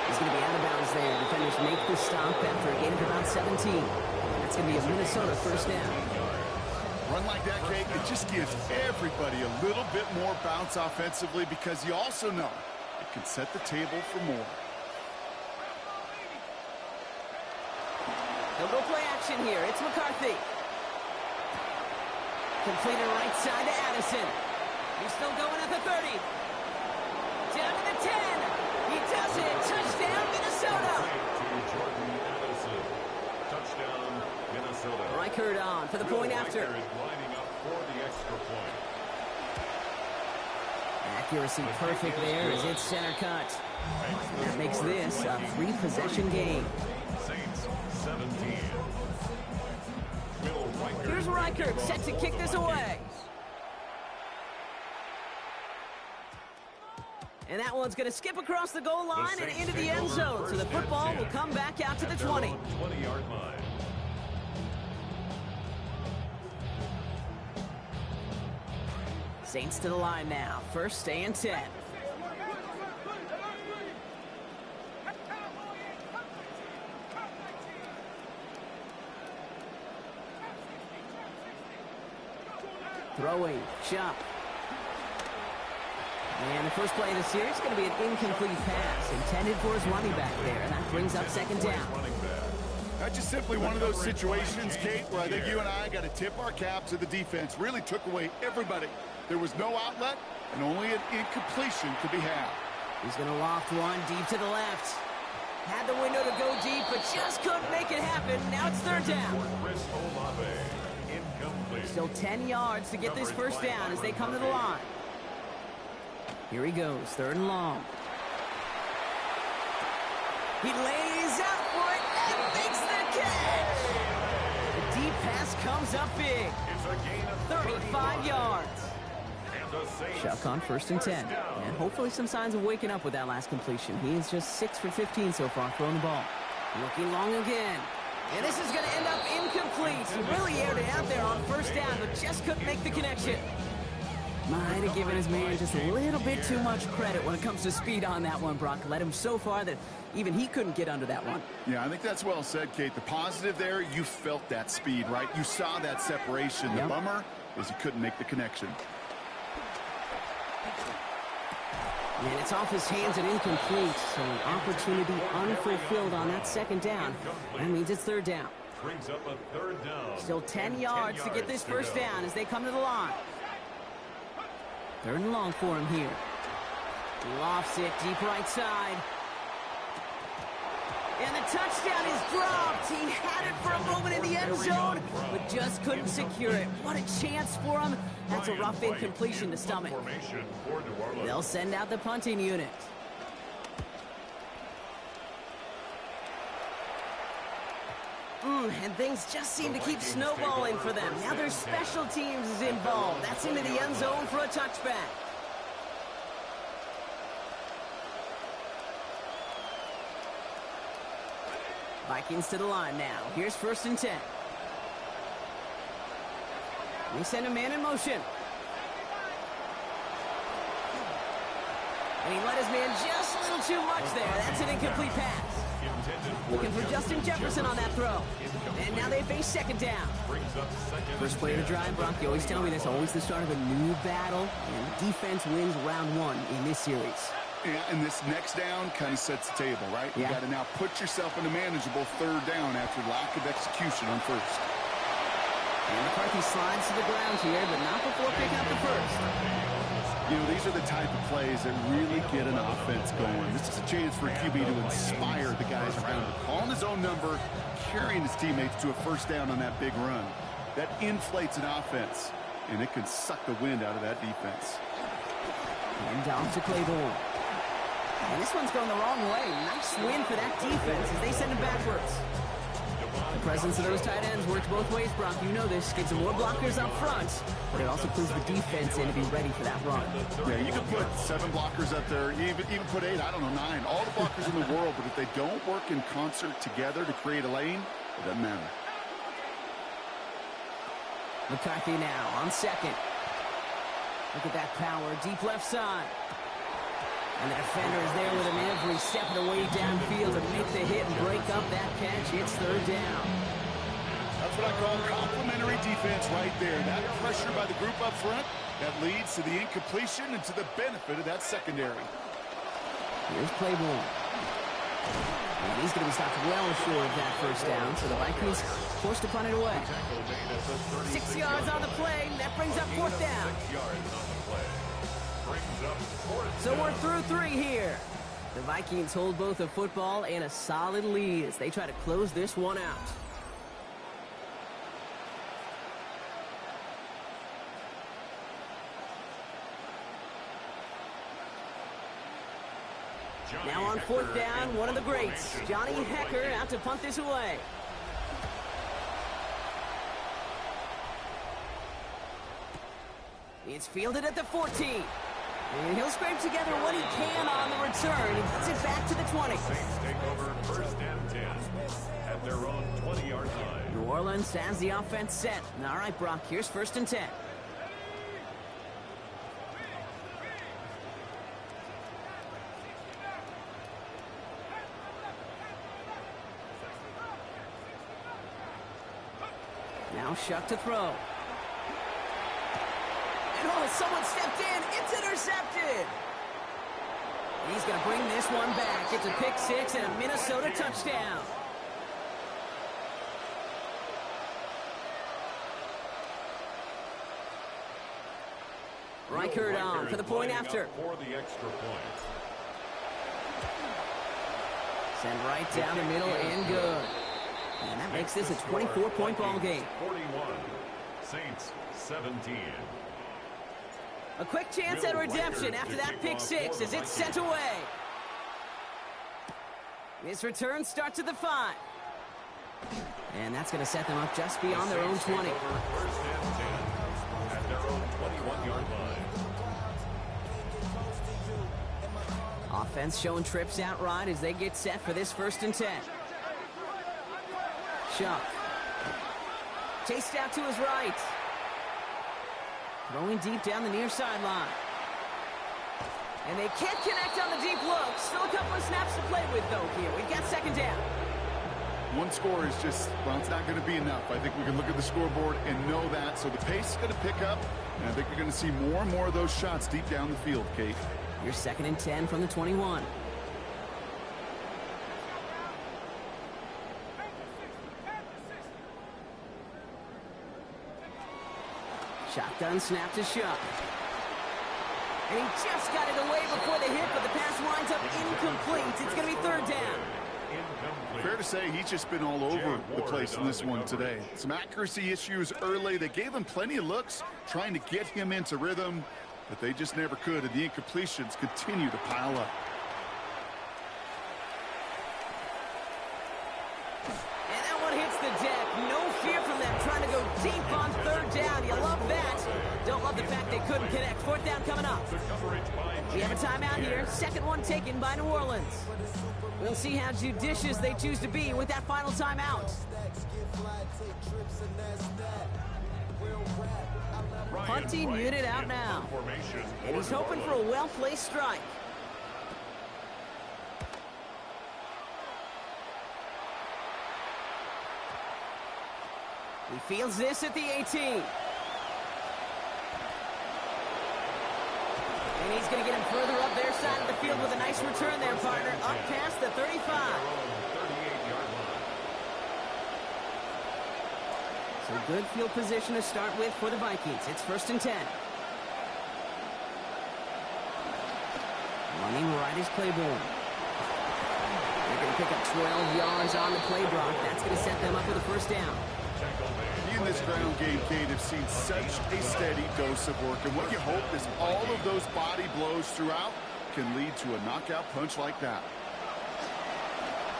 He's going to be out of bounds there. Defenders make the stop after a gain of about 17. That's going to be a Minnesota 1st down. Run like that, Kate, it just gives everybody a little bit more bounce offensively because you also know it can set the table for more. He'll go play action here. It's McCarthy. Completed right side to Addison. He's still going at the 30. Down to the 10. He does it. Touchdown, Minnesota. Jordan Addison. Touchdown, Minnesota. Reichard on for the point after. Reichard is lining up for the extra point. Accuracy perfect there as it's center cut. That makes this a 3-possession game. Saints 17. Will Reichert. Here's Reichert set to kick this away. And that one's going to skip across the goal line and into the end zone. So the football will come back out to the 20. 20-yard line. Saints to the line now. First and 10. Throwing, Shupp. And the first play of the series is going to be an incomplete pass intended for his running back there, and that brings up second down. That's just simply one of those situations, Kate, where I think you and I got to tip our cap to the defense. Really took away everybody. There was no outlet, and only an incompletion could be had. He's going to loft one deep to the left. Had the window to go deep, but just couldn't make it happen. Now it's third down. Chris Olave. Incomplete. Still 10 yards to get this first down as they come to the line. Here he goes, third and long. He lays out for it and makes the catch. The deep pass comes up big. It's a gain of 35 yards. And the Saints Shuck on first and 10. And hopefully some signs of waking up with that last completion. He is just 6 for 15 so far throwing the ball. Looking long again. And this is going to end up incomplete. He really aired it out there on first down, but just couldn't make the connection. Might have given his man just a little bit too much credit when it comes to speed on that one, Brock. Led him so far that even he couldn't get under that one. Yeah, I think that's well said, Kate. The positive there, you felt that speed, right? You saw that separation. The bummer is he couldn't make the connection. And it's off his hands and incomplete, so an opportunity unfulfilled on that second down. That means it's third down. brings up a third down. Still 10 yards to get this first down as they come to the line. Third and long for him here. He lofts it deep right side. And the touchdown is dropped. He had it for a moment in the end zone, but just couldn't secure it. What a chance for him. That's a rough incompletion to stomach. They'll send out the punting unit. And things just seem to keep snowballing for them. Now their special teams is involved. That's into the end zone for a touchback. Vikings to the line now. Here's first and 10. They send a man in motion. And he let his man just a little too much there. That's an incomplete pass. Looking for Justin Jefferson on that throw. And now they face second down. First play of the drive, Brock, you always tell me that's always the start of a new battle. And defense wins round one in this series. Yeah, and this next down kind of sets the table, right? You got to now put yourself in a manageable third down after lack of execution on first. And McCarthy slides to the ground here, but not before picking up the first. You know, these are the type of plays that really get an offense going. This is a chance for a QB to inspire the guys around him. Calling his own number, carrying his teammates to a first down on that big run. That inflates an offense, and it can suck the wind out of that defense. And down to Claiborne. And this one's going the wrong way. Nice win for that defense as they send him backwards. The presence of those tight ends works both ways, Brock. You know this. Gives them more blockers up front, but it also clues the defense in to be ready for that run. Yeah, you can put 7 blockers up there, even put 8, I don't know, 9. All the blockers in the world, but if they don't work in concert together to create a lane, it doesn't matter. McCarthy now on second. Look at that power, deep left side. And the defender is there with him every step of the way downfield to make the hit and break up that catch. It's third down. That's what I call complementary defense right there. That pressure by the group up front, that leads to the incompletion and to the benefit of that secondary. Here's Claiborne. And he's going to be stopped well short of that first down, so the Vikings forced to punt it away. 6 yards on the play, and that brings up fourth down. 6 yards on the play. Brings up fourth So down. we're through 3 here. The Vikings hold both a football and a solid lead as they try to close this one out. on fourth down, one of the greats, Johnny Hekker, out to punt this away. It's fielded at the 14. And he'll scrape together what he can on the return. He gets it back to the 20. Saints take over first and 10 at their own 20-yard line. New Orleans has the offense set. All right, Brock, here's first and 10. Now Shuck to throw. And oh, someone stepped in. It's intercepted. He's going to bring this one back. It's a pick six and a Minnesota touchdown. Reichert on for the point after. For the extra point. Send right down the middle and good. And that makes this a 24-point ball game. 41. Saints 17. A quick chance at redemption after that pick six as it's sent away. This return starts at the 5. And that's going to set them up just beyond their own 20. First and 10 at their own 21-yard line. Offense showing trips out right as they get set for this first and 10. Shuck. Chased out to his right. Throwing deep down the near sideline. And they can't connect on the deep look. Still a couple of snaps to play with, though, here. We've got second down. One score is just, well, it's not going to be enough. I think we can look at the scoreboard and know that. So the pace is going to pick up, and I think you're going to see more and more of those shots deep down the field, Kate. Your second and 10 from the 21. Shotgun snap to Shuck. And he just got it away before the hit, but the pass winds up incomplete. It's going to be third down. Fair to say he's just been all over the place in this one today. Some accuracy issues early. They gave him plenty of looks trying to get him into rhythm, but they just never could, and the incompletions continue to pile up. And that one hits the deck. No fear from them trying to go deep on third down. You love that. Don't love the fact they couldn't connect. Fourth down coming up. We have a timeout here. Second one taken by New Orleans. We'll see how judicious they choose to be with that final timeout. Punting unit out now. And he's hoping for a well-placed strike. He fields this at the 18. And he's going to get him further up their side of the field with a nice return there, partner. Up past the 35. So good field position to start with for the Vikings. It's first and 10. Running right is Claiborne. They're going to pick up 12 yards on the play, Brock. That's going to set them up with a first down. He in this ground game, Kate, have seen such a steady dose of work. And what you hope is all of those body blows throughout can lead to a knockout punch like that.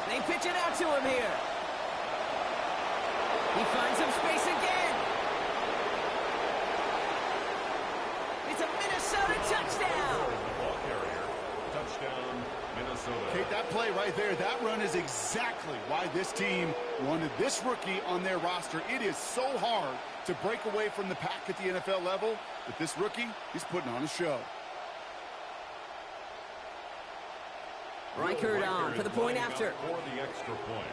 They pitch it out to him here. He finds some space again. It's a Minnesota touchdown. Ball carrier. Touchdown, Minnesota. Kate, that play right there, that run is exactly why this team wanted this rookie on their roster. It is so hard to break away from the pack at the NFL level, but this rookie, he's putting on a show. Reichert on for the point after. For the extra point.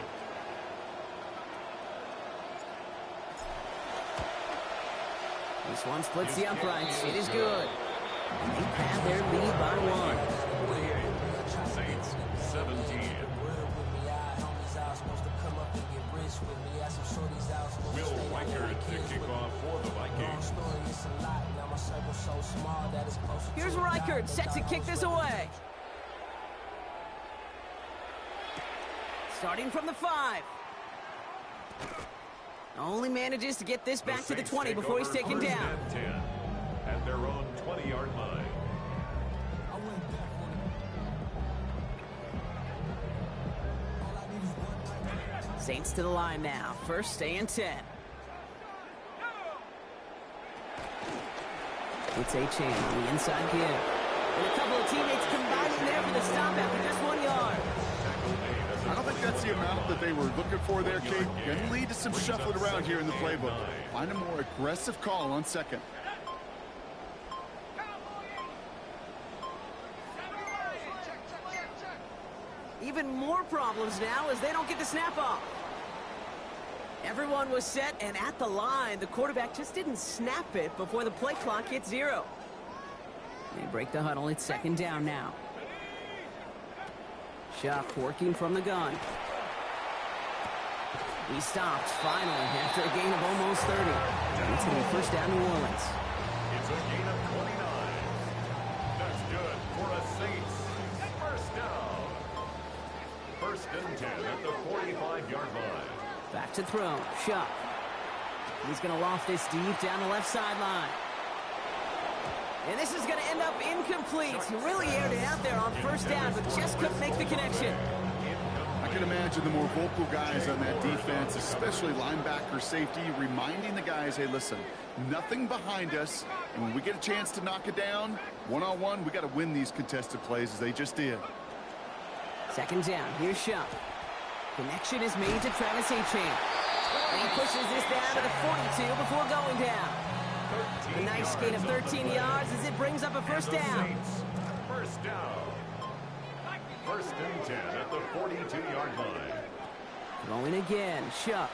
This one splits the uprights. It is good. And they have their lead by 1. Saints 17. Will Reichert to kick off for the Vikings. Here's Reichert set to kick this away. Starting from the 5. Only manages to get this back to the 20 before he's taken down. 10 at their own 20-yard line. Saints to the line now. First and 10. It's A-Chain on the inside give. And a couple of teammates combining there for the stop after just 1 yard. I don't think that's the amount that they were looking for there, Kate. Going to lead to some shuffling around here in the playbook. Find a more aggressive call on second. Even more problems now as they don't get the snap off. Everyone was set and at the line. The quarterback just didn't snap it before the play clock hit 0. They break the huddle. It's second down now. Shuck working from the gun. He stops finally after a gain of almost 30. It's going to be first down New Orleans. It's a gain of 29. That's good for a Saints first down. First and 10 at the 45-yard line. Back to throw. Shuck. He's going to loft this deep down the left sideline. And this is going to end up incomplete. He really aired it out there on first down, but just couldn't make the connection. I can imagine the more vocal guys on that defense, especially linebacker, safety, reminding the guys, hey, listen, nothing behind us. And when we get a chance to knock it down, one-on-one, we got to win these contested plays as they just did. Second down. Here's Shuck. Connection is made to Travis A-Chain. And he pushes this down to the 42 before going down. A nice gain of 13 yards as it brings up a first down. First down. First and 10 at the 42-yard line. Throwing again. Shuck.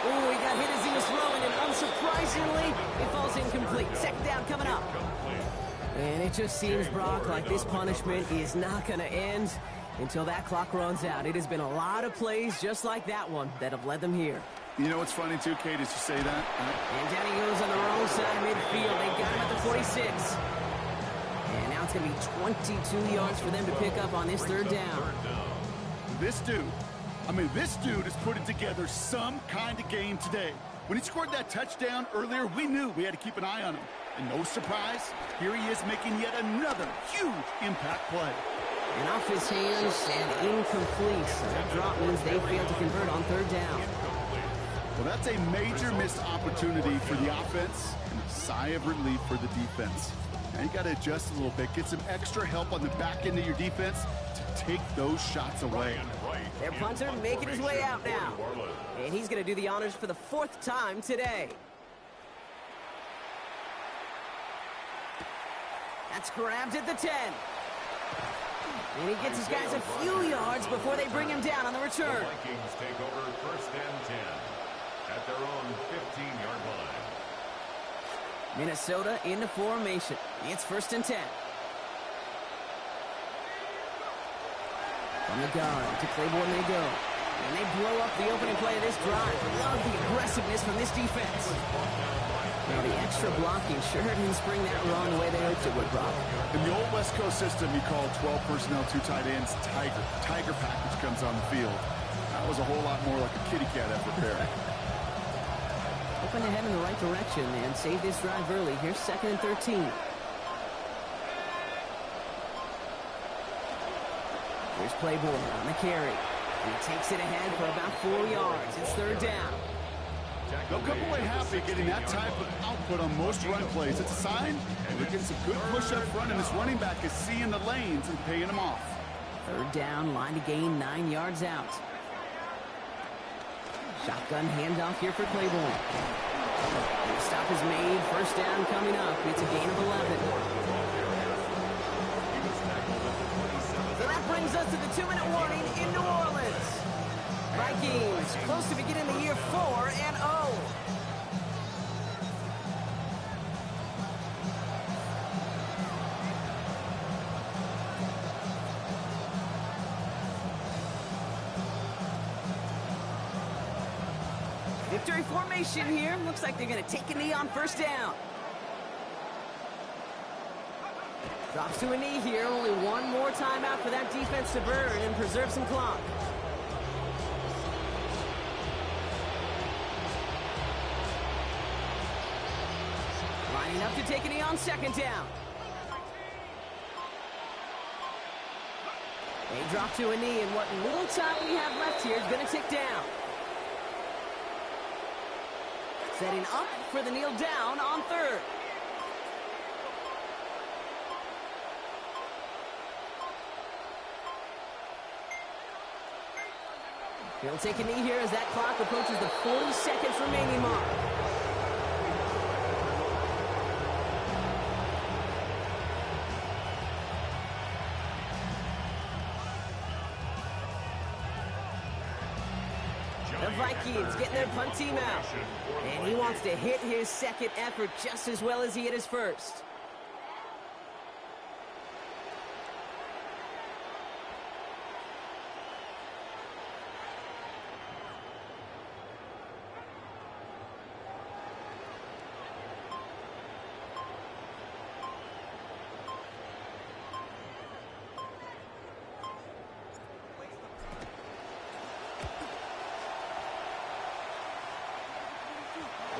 Oh, he got hit as he was throwing, and unsurprisingly, it falls incomplete. Second down coming up. And it just seems, Brock, like this punishment is not going to end until that clock runs out. It has been a lot of plays just like that one that have led them here. You know what's funny, too, Kate, is you say that? And down he goes on the wrong side of midfield. They got him at the 46. And now it's going to be 22 yards for them to pick up on this third down. This dude has put it together some kind of game today. When he scored that touchdown earlier, we knew we had to keep an eye on him. And no surprise, here he is making yet another huge impact play. And off his hands and incomplete. So that drop means they failed to convert on third down. Well, that's a major missed opportunity for the offense and a sigh of relief for the defense. Now you got to adjust a little bit, get some extra help on the back end of your defense to take those shots away. Their punter making his way out now. And he's going to do the honors for the 4th time today. That's grabbed at the 10. And he gets his guys a few yards before they bring him down on the return. The Vikings take over first and 10 at their own 15-yard line. Minnesota into formation. It's first and 10. From the gun to Claiborne they go. And they blow up the opening play of this drive. Love the aggressiveness from this defense. Now the extra blocking sure didn't spring that run the way they hoped it would, Brock. In the old West Coast system, you call 12 personnel, 2 tight ends, Tiger. Tiger package comes on the field. That was a whole lot more like a kitty cat effort there. Hoping to head in the right direction and save this drive early. Here's second and 13. Here's Claiborne on the carry. And he takes it ahead for about 4 yards. It's third down. They'll come away happy getting that type of output on most run plays. It's a sign they're getting some good push up front, and this running back is seeing the lanes and paying them off. Third down, line to gain 9 yards out. Shotgun handoff here for Claiborne. The stop is made. First down coming up. It's a gain of 11. So that brings us to the 2-minute warning in New Orleans. Vikings close to beginning the year 4-0. Victory formation here. Looks like they're going to take a knee on first down. Drops to a knee here. Only one more timeout for that defense to burn and preserve some clock. Lining up to take a knee on second down. They drop to a knee, and what little time we have left here is going to tick down. Setting up for the kneel down on third. He'll take a knee here as that clock approaches the 40 seconds remaining mark. The Vikings getting their punt team out. And he wants to hit his second effort just as well as he hit his first.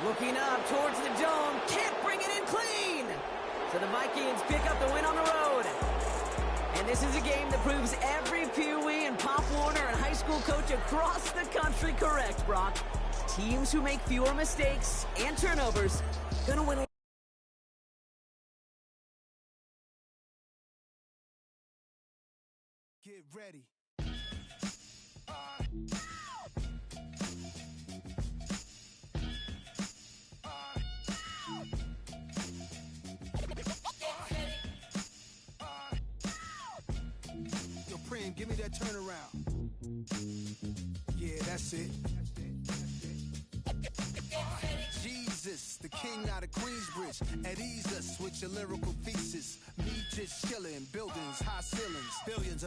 Looking up towards the dome, can't bring it in clean. So the Vikings pick up the win on the road. And this is a game that proves every Pee Wee and Pop Warner and high school coach across the country correct, Brock. Teams who make fewer mistakes and turnovers gonna win. Get ready. Yo, Prim, give me that turnaround. Yeah, that's it. Jesus, the king out of Queensbridge. At ease us with your lyrical thesis. Me just chilling, buildings, high ceilings, billions of